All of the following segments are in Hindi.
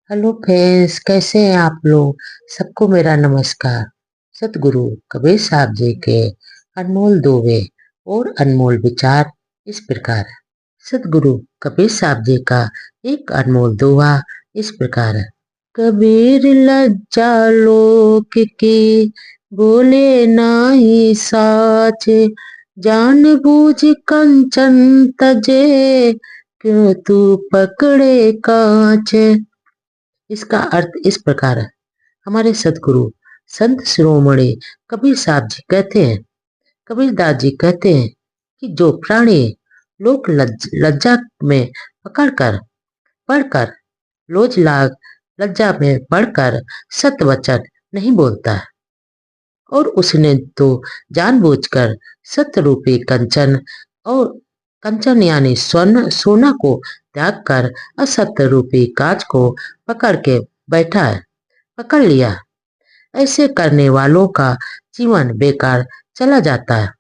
हेलो फ्रेंड्स, कैसे हैं आप लोग। सबको मेरा नमस्कार। सतगुरु कबीर साहब जी के अनमोल दोहे और अनमोल विचार इस प्रकार है। सतगुरु कबीर साहब जी का एक अनमोल दोहा इस प्रकार है। कबीर लज्जा लोक की बोले नाही साच, जान बूझ कंचन तजे क्यों तू पकड़े कांच। इसका अर्थ इस प्रकार है। हमारे सदगुरु संत शिरोमणि कबीर साहब जी कहते हैं, कबीरदास जी कहते हैं कि जो प्राणी लोक लज्जा में पकड़कर पढ़कर लोज लाग लज्जा में पढ़कर सत्य वचन नहीं बोलता है और उसने तो जानबूझकर सत्य रूपी कंचन और कंचन यानी स्वर्ण सोना को त्याग कर असत्य रूपी कांच को पकड़ के बैठा है, पकड़ लिया। ऐसे करने वालों का जीवन बेकार चला जाता है,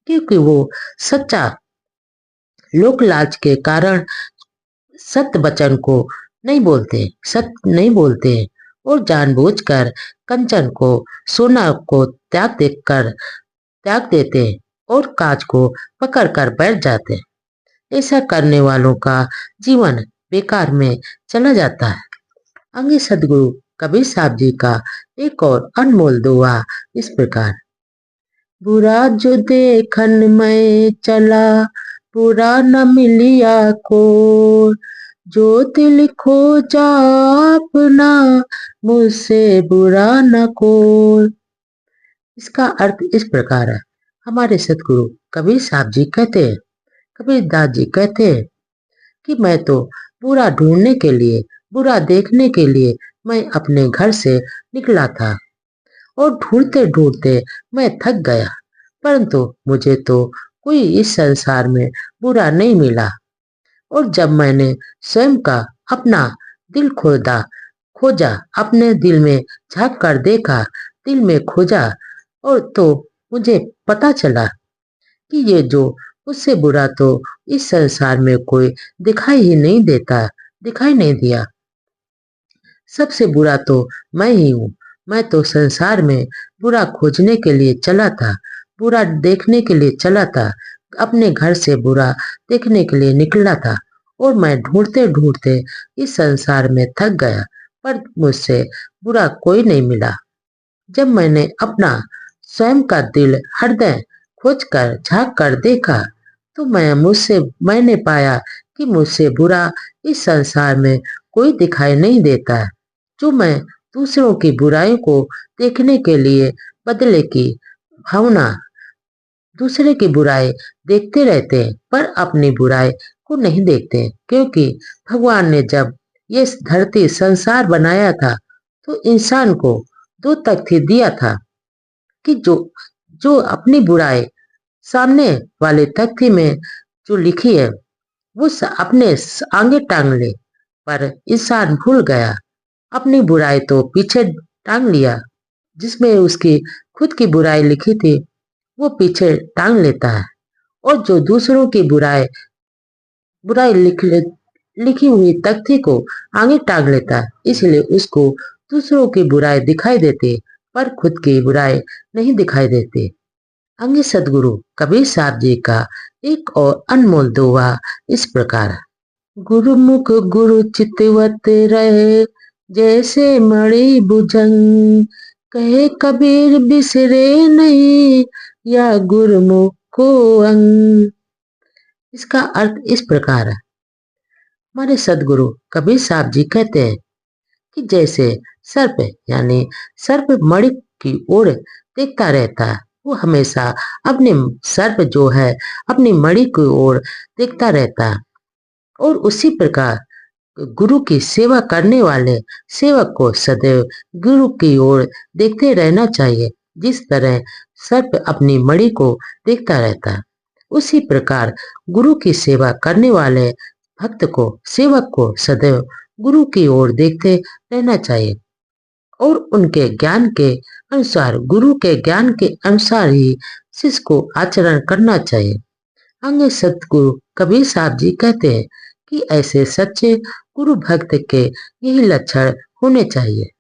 क्योंकि वो सच्चा लोक लाज के कारण सत्य वचन को नहीं बोलते, सत्य नहीं बोलते और जानबूझकर कंचन को सोना को त्याग देते और कांच को पकड़कर बैठ जाते। ऐसा करने वालों का जीवन बेकार में चला जाता है। आगे सदगुरु कबीर साहब जी का एक और अनमोल दोहा इस प्रकार। बुरा जो देखन में चला, बुरा न मिलिया को, जो दिल खो जा अपना, मुझसे बुरा न को। इसका अर्थ इस प्रकार है। हमारे सतगुरु कबीर साहब जी कहते हैं, कबीर दास जी कहते हैं कि मैं तो बुरा ढूंढने के लिए, बुरा देखने के लिए मैं अपने घर से निकला था और ढूंढते ढूंढते मैं थक गया, परंतु मुझे तो कोई इस संसार में बुरा नहीं मिला। और जब मैंने स्वयं का अपना दिल खोजा, अपने दिल में झांक कर देखा, दिल में खोजा, और तो मुझे पता चला कि ये जो उससे बुरा तो इस संसार में कोई दिखाई ही नहीं देता, दिखाई नहीं दिया। सबसे बुरा तो मैं ही हूँ। मैं तो संसार में बुरा खोजने के लिए चला था, बुरा देखने के लिए चला था, अपने घर से बुरा देखने के लिए निकला था और मैं ढूंढते ढूंढते इस संसार में थक गया, पर मुझसे बुरा कोई नहीं मिला। जब मैंने अपना स्वयं का दिल हृदय खोज कर झांक कर देखा, तो मैंने पाया कि मुझसे बुरा इस संसार में कोई दिखाई नहीं देता है। जो मैं दूसरों की बुराइयों को देखने के लिए बदले की भावना दूसरे की बुराई देखते रहते हैं, पर अपनी बुराई को नहीं देखते, क्योंकि भगवान ने जब ये धरती संसार बनाया था तो इंसान को दो तथ्य दिया था कि जो जो अपनी बुराई सामने वाले तथ्य में जो लिखी है वो अपने आगे टांग ले, पर इंसान भूल गया, अपनी बुराई तो पीछे टांग लिया। जिसमें उसकी खुद की बुराई लिखी थी वो पीछे टांग लेता है और जो दूसरों की बुराई लिखी हुई तथ्य को आगे टांग लेता है, इसलिए उसको दूसरों की बुराई दिखाई देती पर खुद की बुराई नहीं दिखाई देती। आगे सदगुरु कबीर साहब जी का एक और अनमोल दोहा इस प्रकार है। गुरुमुख गुरु चितवत रहे, जैसे मणि भुजंग, कहे कबीर बिसरे नहीं, या गुरुमुख को अंग। इसका अर्थ इस प्रकार है। हमारे सदगुरु कबीर साहब जी कहते हैं कि जैसे सर्प यानी सर्प मणि की ओर देखता रहता है, वो हमेशा अपने सर्प जो है अपनी मणि की ओर देखता रहता है, और उसी प्रकार गुरु की सेवा करने वाले सेवक को सदैव गुरु की ओर देखते रहना चाहिए। जिस तरह सर्प अपनी मणि को देखता रहता है, उसी प्रकार गुरु की सेवा करने वाले भक्त को, सेवक को सदैव गुरु की ओर देखते रहना चाहिए और उनके ज्ञान के अनुसार, गुरु के ज्ञान के अनुसार ही शिष्य को आचरण करना चाहिए। आगे सतगुरु कबीर साहब जी कहते हैं कि ऐसे सच्चे गुरु भक्त के यही लक्षण होने चाहिए।